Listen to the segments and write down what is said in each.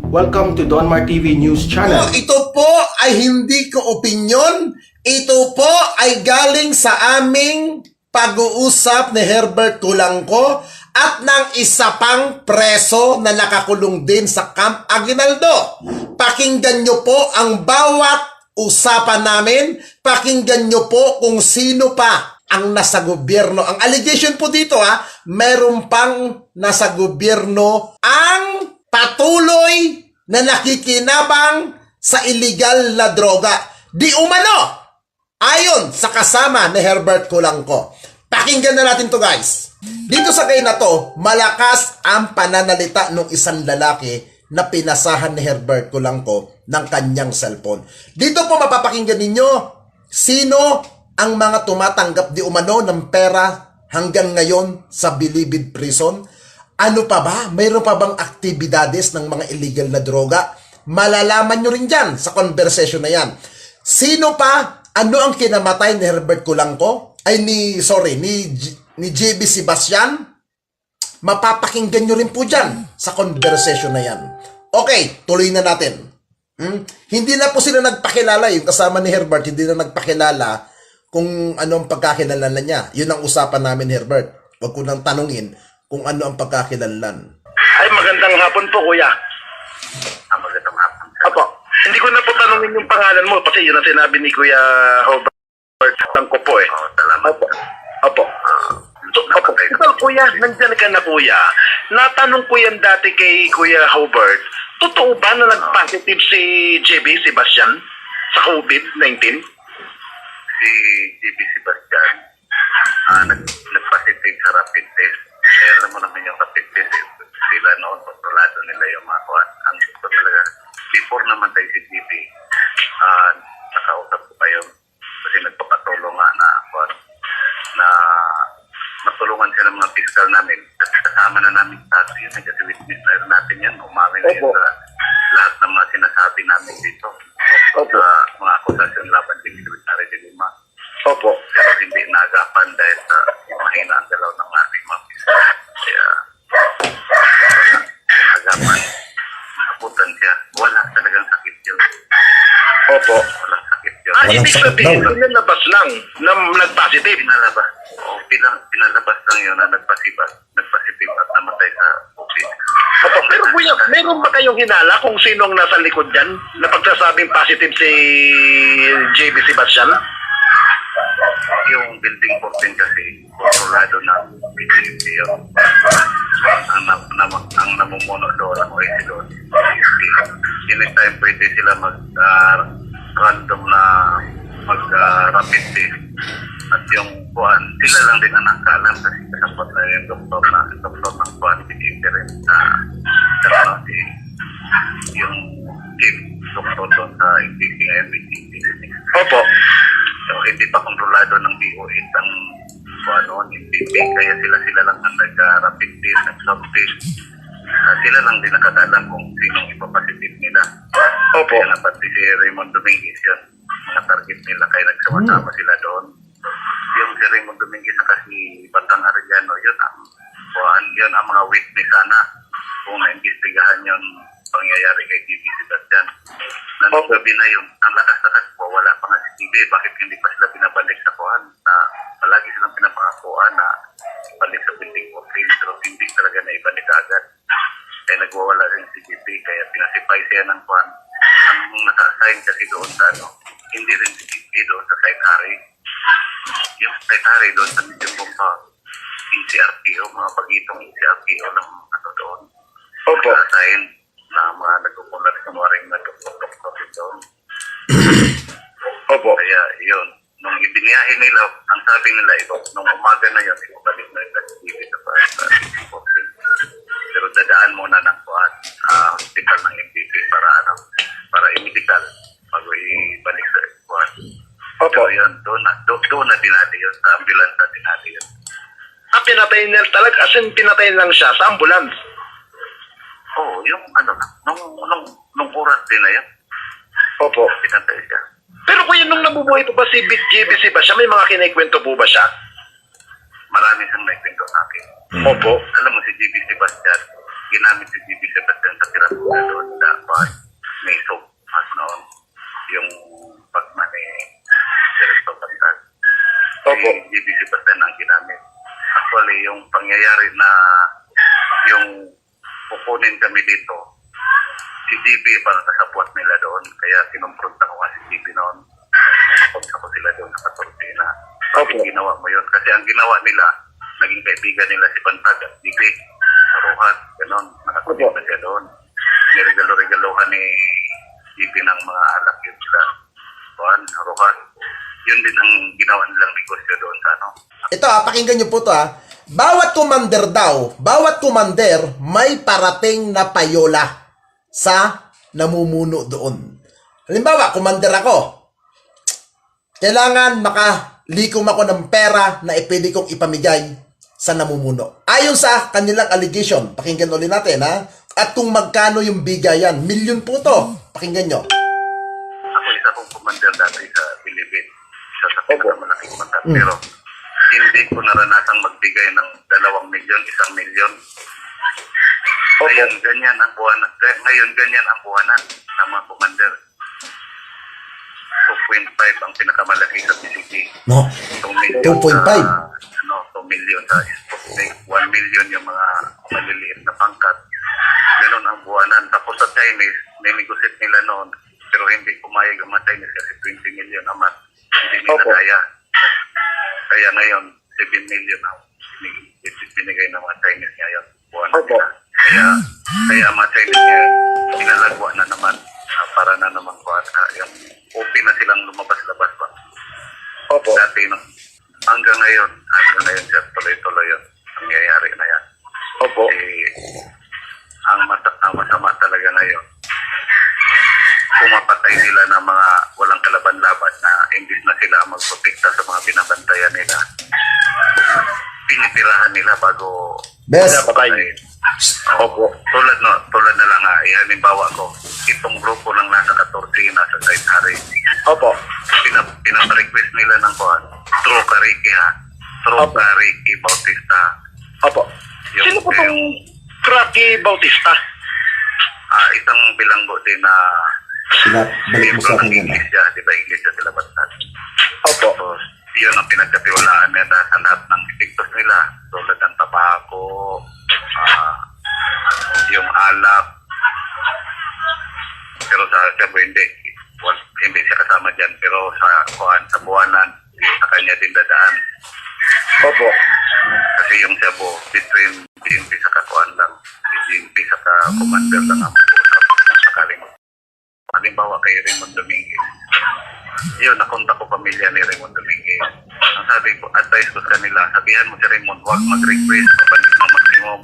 Welcome to Donmar TV News Channel. Ito po ay hindi ko opinyon. Ito po ay galing sa aming pag-uusap ni Herbert Tulangco at ng isa pang preso na nakakulong din sa Camp Aguinaldo. Pakinggan nyo po ang bawat usapan namin. Pakinggan nyo po kung sino pa ang nasa gobyerno. Ang allegation po dito meron pang nasa gobyerno ang patuloy na nakikinabang sa illegal na droga. Di umano, ayon sa kasama ni Herbert Tulangco. Pakinggan na natin to, guys. Dito sa kay na to, malakas ang pananalita ng isang lalaki na pinasahan ni Herbert Tulangco ng kanyang cellphone. Dito po mapapakinggan ninyo sino ang mga tumatanggap di umano ng pera hanggang ngayon sa Bilibid Prison. Ano pa ba? Mayroon pa bang aktibidades ng mga illegal na droga? Malalaman nyo rin dyan sa conversation na yan. Sino pa? Ano ang kinamatay ni Herbert Tulangco? Ni JB Sebastian? Mapapakinggan nyo rin po dyan sa conversation na yan. Okay, tuloy na natin. Hindi na po sila nagpakilala. Yung kasama ni Herbert, hindi na nagpakilala kung ano ang pagkakilala niya. Yun ang usapan namin, Herbert. Huwag ko nang tanungin kung ano ang pagkakilanlan. Ay, magandang hapon po, kuya. Magandang hapon. Opo. Hindi ko na po tanungin yung pangalan mo kasi yun ang sinabi ni Kuya Robert Tulangco po eh. Salamat. Opo. Opo. Ito, kuya, nandyan ka na, kuya. Natanong ko yan dati kay Kuya Hobart. Totoo ba na nag-positive si JB Sebastian sa COVID-19? Si JB Sebastian nag-positive sa rapid test. Kaya alam mo naman yung rapid test, sila noon, kontrolado nila yung mga kuhan. Ang gusto talaga, before naman tayo si JB, nakausap ko pa yun. Kasi nagpapatulong nga na kuhan, na matulungan siya ng mga fiscal namin. At kasama na namin sa yun, kasi witness na rin natin yan. Umamin na yun sa lahat ng mga sinasabi namin dito. Sa mga akusasyon laban kay Secretary de Lima. Opo. Pero hindi naagapan dahil sa mahina ang dalaw ng ating mga fiscal. Kaya wala naagapan. Naputan siya. Wala talagang sakit yun. Opo. Walang sakit yun. Ibig sabihin, pinalabas lang na nag-positive. Pinalabas. Oo, pinalabas lang yun na nagpasitive at namatay sa COVID. Opo. Pero kuya, meron ba kayong hinala kung sinong nasa likod dyan na pagsasabing positive si JB Sebastian? Yung building 14 kasi kontrolado ng PCP yun. Ang namumuno doon, ang OIC doon, PCP. Anytime pwede sila random na rapid test. At yung kuhan, sila lang din ang nakakalam kasi kasapot na yung doktor ng kuhan, PCP rin yung chief doktor doon sa PCP ngayon, PCP. Opo. So, hindi pa kontrolado ng DOH ang NPP, kaya sila lang ang nag-rapid test, nag-swab test. Sila lang din nakatalam kung sinong ipapositive nila. Opo. Kaya nga pati si Raymond Dominguez yun, mga target nila, kaya nagsama-sama sila doon. Yung si Raymond Dominguez at si Batang Arellano, yun ang mga witness sana kung naimbestigahan yung pangyayari kay JB Sebastian. Nung gabi na yun, ang lakas-lakas po, wala pa nga si JB. Bakit hindi pa sila binabalik sa kuhan? Na palagi silang pinapangakuhan na balik sa building 14, pero hindi talaga na ibalik agad. Kaya nagwawala rin si JB, kaya pinasipay siya ng kuhan. Ang naka-assign kasi doon sa hindi rin si JB doon sa Site Harry. Yung Site Harry doon sa medium bomba, ECRPO, mga pagitong ECRPO ng doon. Opo. Naka-assign na mga nagkukulat sa mga ring na doktor doon. Opo. Kaya yun, nung ibiniyahe nila, ang sabi nila ito, nung umaga na yun, ibalik na yung sa pero dadaan muna ng hospital ng MPP para i-medical bago ibalik sa kuhan. Opo. Pero yun, doon na dinali yun, sa ambulance na dinali yun. Pinatay niya talaga, as in pinatay lang siya sa ambulance. Oo, yung nung oras din na yun, Opo. pinatay siya. Pero kuya, nung nabubuhay po ba si JB Sebastian, may mga kinikwento po ba siya? Marami siyang naikwento sa akin. Opo. Alam mo si JB Sebastian, ginamit si GB Sebastian sa tira-tira doon. Dapat may sopas noon. Yung pagmani Directo Bantag. Opo. Si GB Sebastian ang ginamit. Actually, yung pangyayari na yung kukunin kami dito, si GB para kasabwat nila doon. Kaya kinumpronta ko nga si GB noon. Napunta ko sila doon sa Katortina. Bakit ginawa mo yun? Kasi ang ginawa nila, naging kaibigan nila si Bantag at GB sa Rojas. Ganon, nakakunin na siya doon. Niregalo-regalohan ni GB ng mga alak yun sila. Juan, Rojas. Yun din ang ginawa nilang negosyo doon sa ano. Ito pakinggan nyo po to Bawat commander daw, bawat commander may parating na payola sa namumuno doon. Halimbawa, commander ako. Kailangan makalikom ako ng pera na pwede kong ipamigay sa namumuno. Ayon sa kanilang allegation, pakinggan ulit natin At kung magkano yung bigayan, milyon po to. Pakinggan nyo. Ako isa kong commander dati sa Bilibid. Isa sa pinakamalaking commander. Pero hindi ko naranasang magbigay ng 2 milyon, 1 milyon. Ngayon, ganyan ang buwanan. Ngayon, ganyan ang buwanan ng mga commander. 2.5 ang pinakamalaki sa PCT. No. 2 million 2.5. sa, 2 million sa Sputnik. 1 million yung mga maliliit na pangkat. Ganun ang buwanan. Tapos sa Chinese, may negotiate nila noon. Pero hindi pumayag ang mga Chinese kasi 20 million naman. Hindi nila kaya. Kaya ngayon, 7 million ang binigay ng mga Chinese ngayon. Buwanan nila. Kaya mga Chinese ngayon, pinalagwa na naman para na naman yung open na silang lumabas-labas pa. Dati hanggang ngayon sir, tuloy-tuloy yun. Nangyayari na yan. Ang masama talaga ngayon, pumapatay sila ng mga walang kalaban-laban na imbis na sila magprotekta sa mga binabantayan nila. Pinitirahan nila bago patayin. Tulad na lang halimbawa ko, itong grupo ng nasa 14 nasa Saint Harry. Pinarequest nila ng kuhan, True Kariki True Kariki Bautista. Sino po itong Cracky Bautista? Isang bilanggo din na Balik mo sa akin yan. Iglesia, di ba? Iglesia sila Bantag. Tapos, yun ang pinagkatiwalaan nila sa lahat ng epektos nila. Tulad ng tabako, yung alak. Pero sa Cebu, hindi siya kasama dyan. Pero sa buwanan, sa kanya din dadaan. Kasi yung Cebu, between BNP sa kakuan lang, BNP sa commander lang ang mag-usap sa Kalimot. Halimbawa kay Raymond Dominguez. Yun, nakonta ko pamilya ni Raymond Dominguez. Ang sabi ko, advice ko sa kanila, sabihan mo si Raymond, huwag mag-request, mabalik ng maximum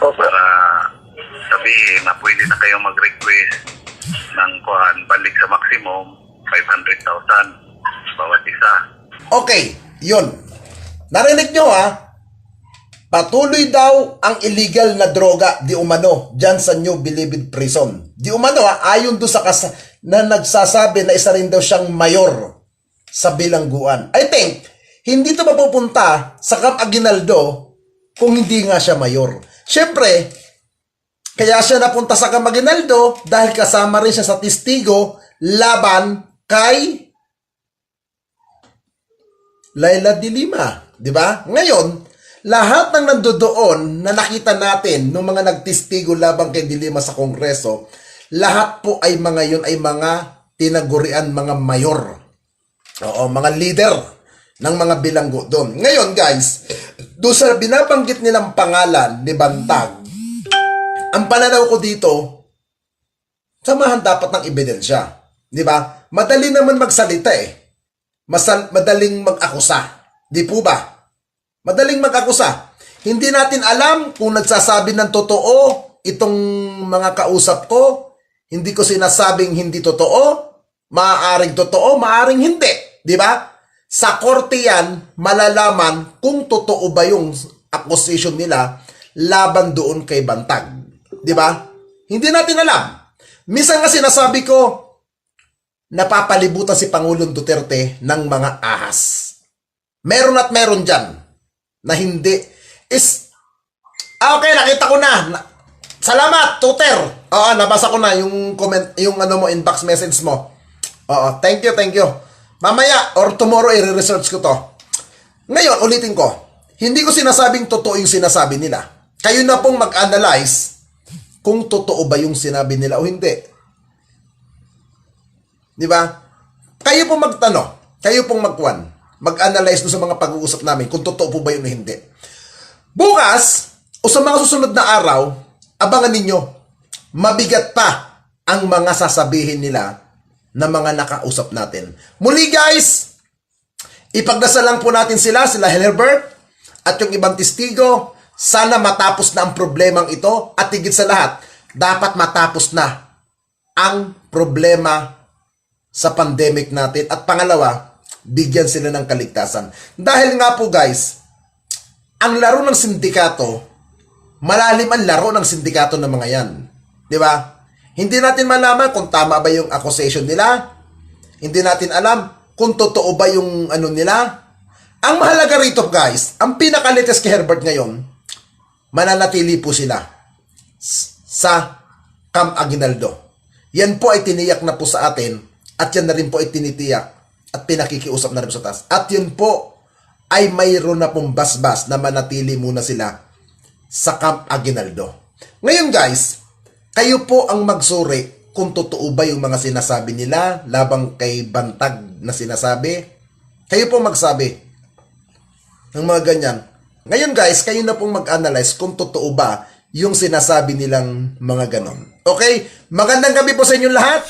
14. Para sabihin na pwede na kayo mag-request ng kuhan, balik sa maximum 500,000 bawat isa. Okay, yun. Narinig nyo patuloy daw ang illegal na droga di umano dyan sa New Bilibid Prison. Di umano ayon doon sa na nagsasabi na isa rin daw siyang mayor sa bilangguan. I think, hindi ito mapupunta sa Camp Aguinaldo kung hindi nga siya mayor. Siyempre, kaya siya napunta sa Camp Aguinaldo dahil kasama rin siya sa testigo laban kay Laila de Lima. Diba? Ngayon, lahat ng nandoon na nakita natin ng mga nagtestigo labang kay de Lima sa Kongreso, lahat po ay mga yun ay mga tinagurian, mga mayor. Mga leader ng mga bilanggo doon. Ngayon guys, doon sa binabanggit nilang pangalan ni Bantag, ang pananaw ko dito, samahan dapat ng ebidensya. Diba? Madali naman magsalita madaling mag-akusa. Di po ba? Madaling mag-akusa. Hindi natin alam kung nagsasabi ng totoo itong mga kausap ko. Hindi ko sinasabing hindi totoo. Maaaring totoo, maaaring hindi. Di ba? Sa korte yan, malalaman kung totoo ba yung accusation nila laban doon kay Bantag. Di ba? Hindi natin alam. Minsan nga sinasabi ko, napapalibutan si Pangulong Duterte ng mga ahas. Meron at meron dyan na hindi. Okay, nakita ko na. Salamat, Tuter. Oo, nabasa ko na yung comment, yung ano mo, inbox message mo. Oo, thank you, thank you. Mamaya or tomorrow i-research ko to. Ngayon, ulitin ko. Hindi ko sinasabing totoo yung sinasabi nila. Kayo na pong mag-analyze kung totoo ba yung sinabi nila o hindi. Di ba? Kayo pong magtanong, kayo pong mag-analyze doon sa mga pag-uusap namin kung totoo po ba yun o hindi. Bukas, o sa mga susunod na araw, abangan ninyo, mabigat pa ang mga sasabihin nila na mga nakausap natin. Muli guys, ipagdasal lang po natin sila Herbert, at yung ibang testigo. Sana matapos na ang problemang ito at higit sa lahat, dapat matapos na ang problema sa pandemic natin. At pangalawa, bigyan sila ng kaligtasan. Dahil nga po guys, ang laro ng sindikato, malalim ang laro ng sindikato ng mga yan. Di ba? Hindi natin malaman kung tama ba yung accusation nila. Hindi natin alam kung totoo ba yung ano nila. Ang mahalaga rito guys, ang pinaka-latest kay Herbert ngayon, mananatili po sila sa Camp Aguinaldo. Yan po ay tiniyak na po sa atin at yan na rin po ay tinitiyak at pinakikiusap na rin sa taas. At yun po ay mayroon na pong basbas na manatili muna sila sa Camp Aguinaldo. Ngayon guys, kayo po ang magsuri kung totoo ba yung mga sinasabi nila labang kay Bantag na sinasabi. Kayo po magsabi ng mga ganyan. Ngayon guys, kayo na pong mag-analyze kung totoo ba yung sinasabi nilang mga ganon. Okay? Magandang gabi po sa inyong lahat.